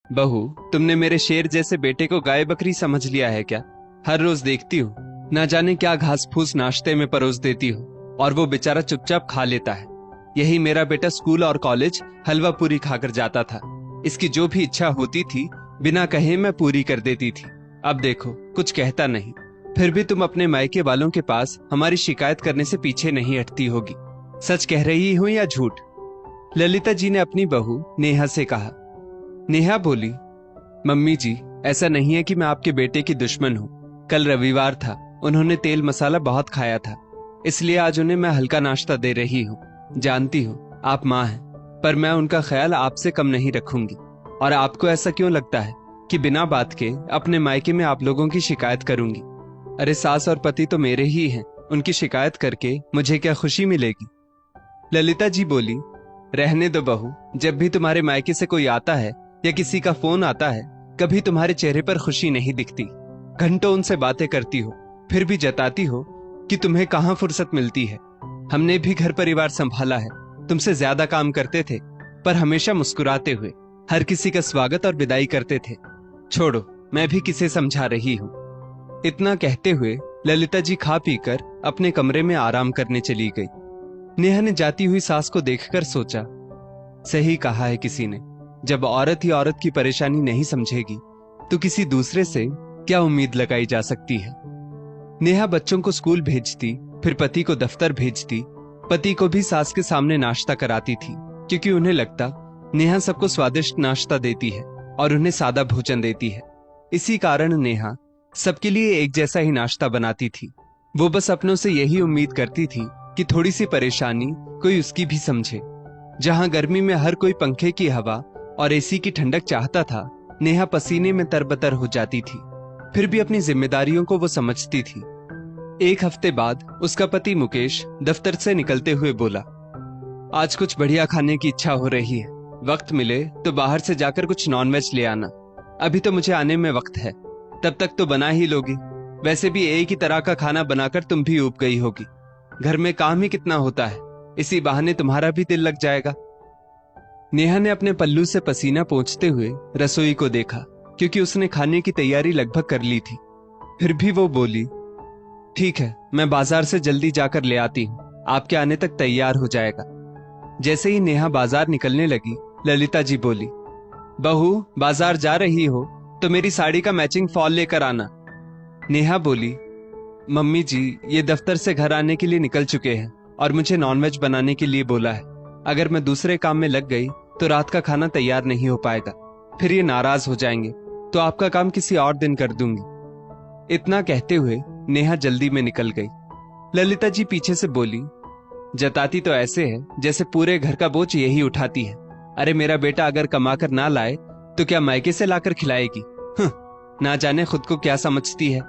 बहू, तुमने मेरे शेर जैसे बेटे को गाय बकरी समझ लिया है क्या? हर रोज देखती हूँ, ना जाने क्या घास फूस नाश्ते में परोस देती हो और वो बेचारा चुपचाप खा लेता है। यही मेरा बेटा स्कूल और कॉलेज हलवा पूरी खाकर जाता था। इसकी जो भी इच्छा होती थी बिना कहे मैं पूरी कर देती थी। अब देखो, कुछ कहता नहीं, फिर भी तुम अपने मायके वालों के पास हमारी शिकायत करने से पीछे नहीं हटती होगी। सच कह रही हूं या झूठ? ललिता जी ने अपनी बहू नेहा से कहा। नेहा बोली, मम्मी जी, ऐसा नहीं है कि मैं आपके बेटे की दुश्मन हूँ। कल रविवार था, उन्होंने तेल मसाला बहुत खाया था, इसलिए आज उन्हें मैं हल्का नाश्ता दे रही हूँ। जानती हूँ आप माँ हैं, पर मैं उनका ख्याल आपसे कम नहीं रखूंगी। और आपको ऐसा क्यों लगता है कि बिना बात के अपने मायके में आप लोगों की शिकायत करूंगी? अरे सास और पति तो मेरे ही हैं, उनकी शिकायत करके मुझे क्या खुशी मिलेगी? ललिता जी बोली, रहने दो बहू, जब भी तुम्हारे मायके से कोई आता है या किसी का फोन आता है, कभी तुम्हारे चेहरे पर खुशी नहीं दिखती। घंटों उनसे बातें करती हो, फिर भी जताती हो कि तुम्हें कहाँ फुर्सत मिलती है। हमने भी घर परिवार संभाला है, तुमसे ज्यादा काम करते थे, पर हमेशा मुस्कुराते हुए हर किसी का स्वागत और विदाई करते थे। छोड़ो, मैं भी किसे समझा रही हूँ। इतना कहते हुए ललिता जी खा पीकर अपने कमरे में आराम करने चली गई। नेहा ने जाती हुई सास को देखकर सोचा, सही कहा है किसी ने, जब औरत ही औरत की परेशानी नहीं समझेगी तो किसी दूसरे से क्या उम्मीद लगाई जा सकती है। नेहा बच्चों को स्कूल भेजती, फिर पति को दफ्तर भेजती। पति को भी सास के सामने नाश्ता कराती थी, क्योंकि उन्हें लगता नेहा सबको स्वादिष्ट नाश्ता देती है और उन्हें सादा भोजन देती है। इसी कारण नेहा सबके लिए एक जैसा ही नाश्ता बनाती थी। वो बस अपनों से यही उम्मीद करती थी कि थोड़ी सी परेशानी कोई उसकी भी समझे। जहां गर्मी में हर कोई पंखे की हवा और एसी की ठंडक चाहता था, नेहा पसीने में तरबतर हो जाती थी। फिर भी अपनी जिम्मेदारियों को वो समझती थी। एक हफ्ते बाद उसका पति मुकेश दफ्तर से निकलते हुए बोला, आज कुछ बढ़िया खाने की इच्छा हो रही है, वक्त मिले तो बाहर से जाकर कुछ नॉनवेज ले आना। अभी तो मुझे आने में वक्त है, तब तक तो बना ही लोगी। वैसे भी एक ही तरह का खाना बनाकर तुम भी ऊब गई होगी। घर में काम ही कितना होता है, इसी बहाने तुम्हारा भी दिल लग जाएगा। नेहा ने अपने पल्लू से पसीना पोंछते हुए रसोई को देखा, क्योंकि उसने खाने की तैयारी लगभग कर ली थी। फिर भी वो बोली, ठीक है, मैं बाजार से जल्दी जाकर ले आती हूँ, आपके आने तक तैयार हो जाएगा। जैसे ही नेहा बाजार निकलने लगी, ललिता जी बोली, बहू, बाजार जा रही हो तो मेरी साड़ी का मैचिंग फॉल लेकर आना। नेहा बोली, मम्मी जी, ये दफ्तर से घर आने के लिए निकल चुके हैं और मुझे नॉनवेज बनाने के लिए बोला है। अगर मैं दूसरे काम में लग गई तो रात का खाना तैयार नहीं हो पाएगा, फिर ये नाराज हो जाएंगे, तो आपका काम किसी और दिन कर दूंगी। इतना कहते हुए नेहा जल्दी में निकल गई। ललिता जी पीछे से बोली, जताती तो ऐसे है जैसे पूरे घर का बोझ यही उठाती है। अरे मेरा बेटा अगर कमाकर ना लाए तो क्या मायके से लाकर खिलाएगी? ना जाने खुद को क्या समझती है।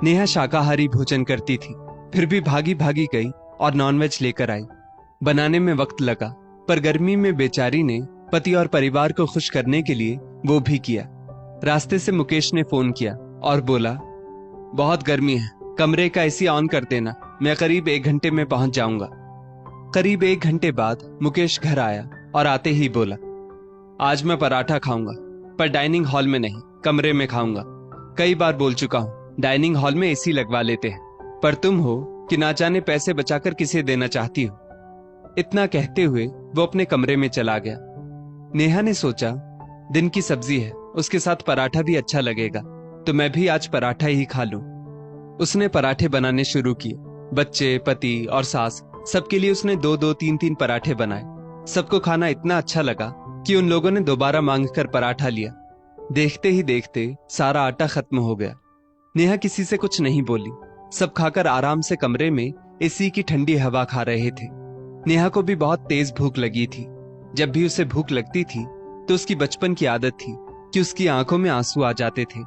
नेहा शाकाहारी भोजन करती थी, फिर भी भागी भागी गई और नॉनवेज लेकर आई। बनाने में वक्त लगा, पर गर्मी में बेचारी ने पति और परिवार को खुश करने के लिए वो भी किया। रास्ते से मुकेश ने फोन किया और बोला, बहुत गर्मी है, कमरे का एसी ऑन कर देना, मैं करीब 1 घंटे में पहुंच जाऊंगा। करीब 1 घंटे बाद मुकेश घर आया और आते ही बोला, आज मैं पराठा खाऊंगा, पर डाइनिंग हॉल में नहीं, कमरे में खाऊंगा। कई बार बोल चुका हूं, डाइनिंग हॉल में एसी लगवा लेते हैं, पर तुम हो कि ना जाने पैसे बचाकर किसे देना चाहती हो। इतना कहते हुए वो अपने कमरे में चला गया। नेहा ने सोचा, दिन की सब्जी है, उसके साथ पराठा भी अच्छा लगेगा, तो मैं भी आज पराठा ही खा लूं। उसने पराठे बनाने शुरू किए। बच्चे, पति और सास, सबके लिए उसने 2-2, 3-3 पराठे बनाए। सबको खाना इतना अच्छा लगा कि उन लोगों ने दोबारा मांगकर पराठा लिया। देखते ही देखते सारा आटा खत्म हो गया। नेहा किसी से कुछ नहीं बोली। सब खाकर आराम से कमरे में एसी की ठंडी हवा खा रहे थे। नेहा को भी बहुत तेज भूख लगी थी। जब भी उसे भूख लगती थी तो उसकी बचपन की आदत थी कि उसकी आंखों में आंसू आ जाते थे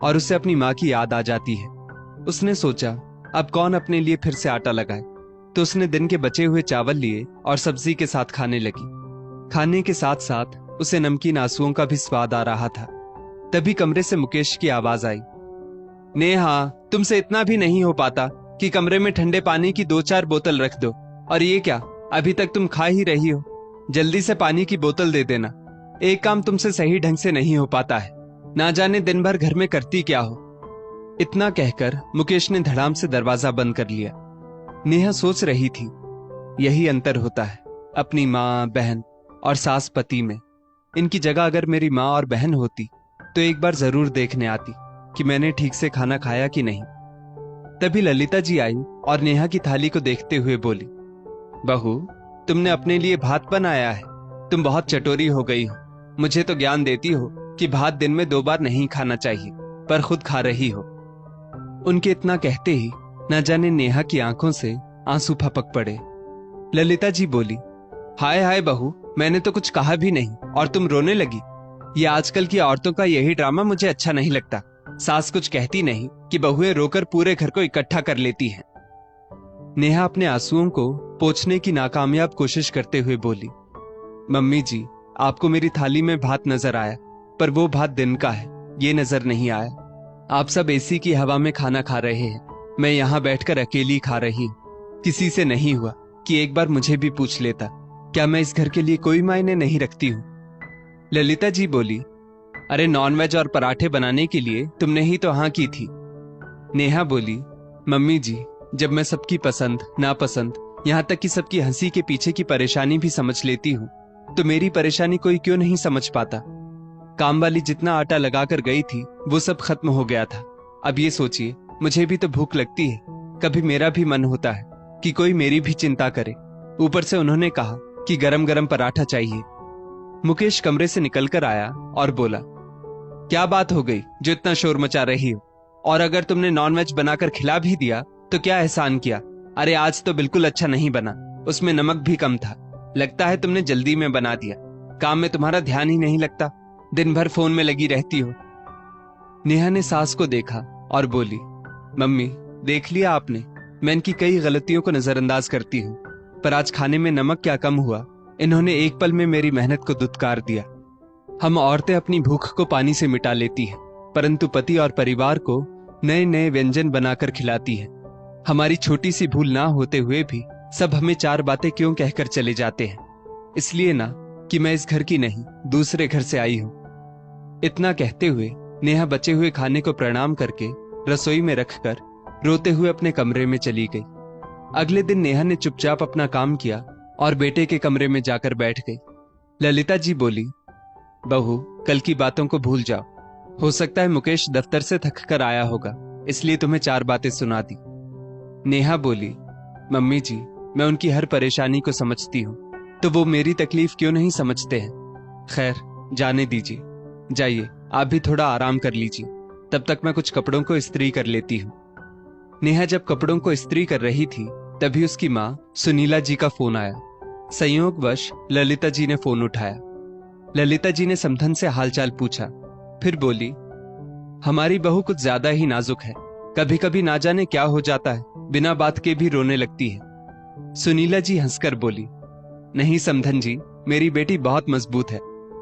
और उसे अपनी माँ की याद आ जाती है। उसने सोचा, अब कौन अपने लिए फिर से आटा लगाए, तो उसने दिन के बचे हुए चावल लिए और सब्जी के साथ खाने लगी। खाने के साथ साथ उसे नमकीन आंसुओं का भी स्वाद आ रहा था। तभी कमरे से मुकेश की आवाज आई, नेहा, तुमसे इतना भी नहीं हो पाता कि कमरे में ठंडे पानी की 2-4 बोतल रख दो। और ये क्या, अभी तक तुम खा ही रही हो, जल्दी से पानी की बोतल दे देना। एक काम तुमसे सही ढंग से नहीं हो पाता है, ना जाने दिन भर घर में करती क्या हो। इतना कहकर मुकेश ने धड़ाम से दरवाजा बंद कर लिया। नेहा सोच रही थी, यही अंतर होता है अपनी माँ, बहन और सास पति में। इनकी जगह अगर मेरी माँ और बहन होती तो एक बार जरूर देखने आती कि मैंने ठीक से खाना खाया कि नहीं। तभी ललिता जी आई और नेहा की थाली को देखते हुए बोली, बहू, तुमने अपने लिए भात बनाया है। तुम बहुत चटोरी हो गई हो। मुझे तो ज्ञान देती हो कि भात दिन में 2 बार नहीं खाना चाहिए, पर खुद खा रही हो। उनके इतना कहते ही न जाने नेहा की आंखों से आंसू फपक पड़े। ललिता जी बोली, हाय हाय बहू, मैंने तो कुछ कहा भी नहीं और तुम रोने लगी। ये आजकल की औरतों का यही ड्रामा मुझे अच्छा नहीं लगता। सास कुछ कहती नहीं कि बहुएं रोकर पूरे घर को इकट्ठा कर लेती हैं। नेहा अपने आंसुओं को पोंछने की नाकामयाब कोशिश करते हुए बोली, मम्मी जी, आपको मेरी थाली में भात नजर आया, पर वो भात दिन का है, ये नजर नहीं आया। आप सब एसी की हवा में खाना खा रहे हैं, मैं यहाँ बैठकर अकेली खा रही हूँ। किसी से नहीं हुआ कि एक बार मुझे भी पूछ लेता, क्या मैं इस घर के लिए कोई मायने नहीं रखती हूँ। ललिता जी बोली, अरे नॉनवेज और पराठे बनाने के लिए तुमने ही तो हाँ की थी। नेहा बोली, मम्मी जी, जब मैं सबकी पसंद नापसंद, यहाँ तक कि सबकी हंसी के पीछे की परेशानी भी समझ लेती हूँ, तो मेरी परेशानी कोई क्यों नहीं समझ पाता। काम वाली जितना आटा लगाकर गई थी वो सब खत्म हो गया था। अब ये सोचिए, मुझे भी तो भूख लगती है, कभी मेरा भी मन होता है कि कोई मेरी भी चिंता करे। ऊपर से उन्होंने कहा कि गरम गरम पराठा चाहिए। मुकेश कमरे से निकलकर आया और बोला, क्या बात हो गई जो इतना शोर मचा रही हो? और अगर तुमने नॉनवेज बनाकर खिला भी दिया तो क्या एहसान किया? अरे आज तो बिल्कुल अच्छा नहीं बना, उसमें नमक भी कम था। लगता है तुमने जल्दी में बना दिया। काम में तुम्हारा ध्यान ही नहीं लगता, दिन भर फोन में लगी रहती हो। नेहा ने सास को देखा और बोली, मम्मी, देख लिया आपने, मैं इनकी कई गलतियों को नजरअंदाज करती हूँ, पर आज खाने में नमक क्या कम हुआ, इन्होंने एक पल में मेरी मेहनत को दुत्कार दिया। हम औरतें अपनी भूख को पानी से मिटा लेती हैं, परंतु पति और परिवार को नए नए व्यंजन बनाकर खिलाती हैं। हमारी छोटी सी भूल ना होते हुए भी सब हमें 4 बातें क्यों कहकर चले जाते हैं। इसलिए ना कि मैं इस घर की नहीं, दूसरे घर से आई हूं। इतना कहते हुए नेहा बचे हुए खाने को प्रणाम करके रसोई में रखकर रोते हुए अपने कमरे में चली गई। अगले दिन नेहा ने चुपचाप अपना काम किया और बेटे के कमरे में जाकर बैठ गई। ललिता जी बोली, बहू, कल की बातों को भूल जाओ। हो सकता है मुकेश दफ्तर से थक कर आया होगा, इसलिए तुम्हें 4 बातें सुना दी। नेहा बोली, मम्मी जी, मैं उनकी हर परेशानी को समझती हूँ, तो वो मेरी तकलीफ क्यों नहीं समझते हैं। खैर, जाने दीजिए, जाइए आप भी थोड़ा आराम कर लीजिए, तब तक मैं कुछ कपड़ों को इस्त्री कर लेती हूँ। नेहा जब कपड़ों को इस्त्री कर रही थी तभी उसकी माँ सुनीला जी का फोन आया। संयोगवश ललिता जी ने फोन उठाया। ललिता जी ने समधन से हालचाल पूछा, फिर बोली, हमारी बहू कुछ ज्यादा ही नाजुक है, कभी कभी ना जाने क्या हो जाता है, बिना बात के भी रोने लगती है। सुनीला जी हंसकर बोली, नहीं समधन जी, मेरी बेटी बहुत मजबूत है,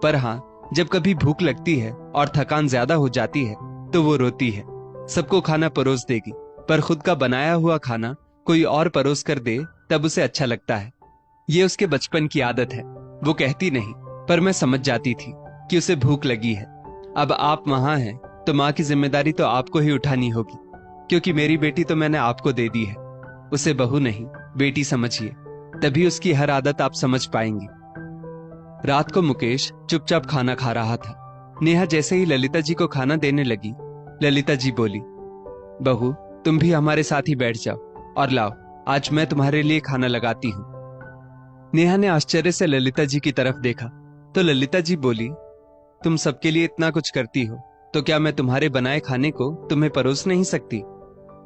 पर हाँ, जब कभी भूख लगती है और थकान ज्यादा हो जाती है तो वो रोती है। सबको खाना परोस देगी, पर खुद का बनाया हुआ खाना कोई और परोस कर दे तब उसे अच्छा लगता है। ये उसके बचपन की आदत है। वो कहती नहीं, पर मैं समझ जाती थी कि उसे भूख लगी है। अब आप वहां हैं तो माँ की जिम्मेदारी तो आपको ही उठानी होगी, क्योंकि मेरी बेटी तो मैंने आपको दे दी है। उसे बहू नहीं, बेटी समझिए, तभी उसकी हर आदत आप समझ पाएंगी। रात को मुकेश चुपचाप खाना खा रहा था। नेहा जैसे ही ललिता जी को खाना देने लगी, ललिता जी बोली, बहू, तुम भी हमारे साथ ही बैठ जाओ और लाओ, आज मैं तुम्हारे लिए खाना लगाती हूँ। नेहा ने आश्चर्य से ललिता जी की तरफ देखा तो ललिता जी बोली, तुम सबके लिए इतना कुछ करती हो, तो क्या मैं तुम्हारे बनाए खाने को तुम्हें परोस नहीं सकती?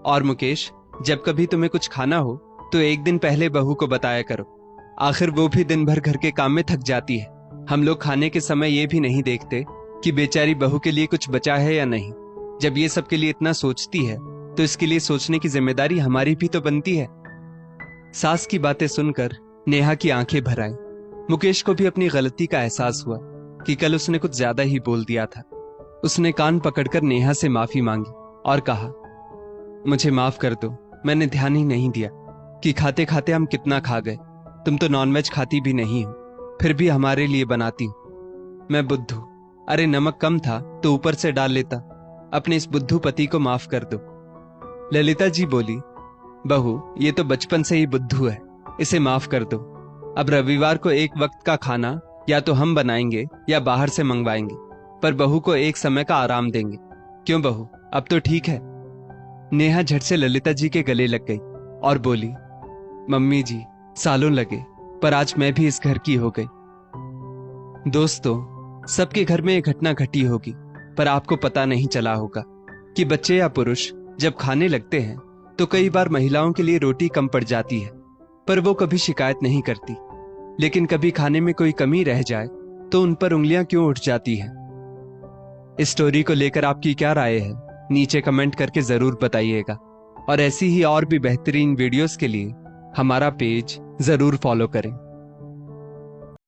और मुकेश, जब कभी तुम्हें कुछ खाना हो तो एक दिन पहले बहू को बताया करो, आखिर वो भी दिन भर घर के काम में थक जाती है। हम लोग खाने के समय ये भी नहीं देखते कि बेचारी बहू के लिए कुछ बचा है या नहीं। जब ये सबके लिए इतना सोचती है तो इसके लिए सोचने की जिम्मेदारी हमारी भी तो बनती है। सास की बातें सुनकर नेहा की आंखें भर आई। मुकेश को भी अपनी गलती का एहसास हुआ कि कल उसने कुछ ज्यादा ही बोल दिया था। उसने कान पकड़कर नेहा से माफी मांगी और कहा, मुझे माफ कर दो, मैंने ध्यान ही नहीं दिया कि खाते खाते हम कितना खा गए। तुम तो नॉनवेज खाती भी नहीं हो, फिर भी हमारे लिए बनाती हो। मैं बुद्धू, अरे नमक कम था तो ऊपर से डाल लेता, अपने इस बुद्धू पति को माफ कर दो। ललिता जी बोली, बहू ये तो बचपन से ही बुद्धू है, इसे माफ कर दो। अब रविवार को एक वक्त का खाना या तो हम बनाएंगे या बाहर से मंगवाएंगे, पर बहू को एक समय का आराम देंगे। क्यों बहू, अब तो ठीक है? नेहा झट से ललिता जी के गले लग गई और बोली, मम्मी जी सालों लगे पर आज मैं भी इस घर की हो गई। दोस्तों, सबके घर में एक घटना घटी होगी, पर आपको पता नहीं चला होगा कि बच्चे या पुरुष जब खाने लगते हैं तो कई बार महिलाओं के लिए रोटी कम पड़ जाती है, पर वो कभी शिकायत नहीं करती। लेकिन कभी खाने में कोई कमी रह जाए तो उन पर उंगलियां क्यों उठ जाती हैं? इस स्टोरी को लेकर आपकी क्या राय है, नीचे कमेंट करके जरूर बताइएगा। और ऐसी ही और भी बेहतरीन वीडियोस के लिए हमारा पेज जरूर फॉलो करें।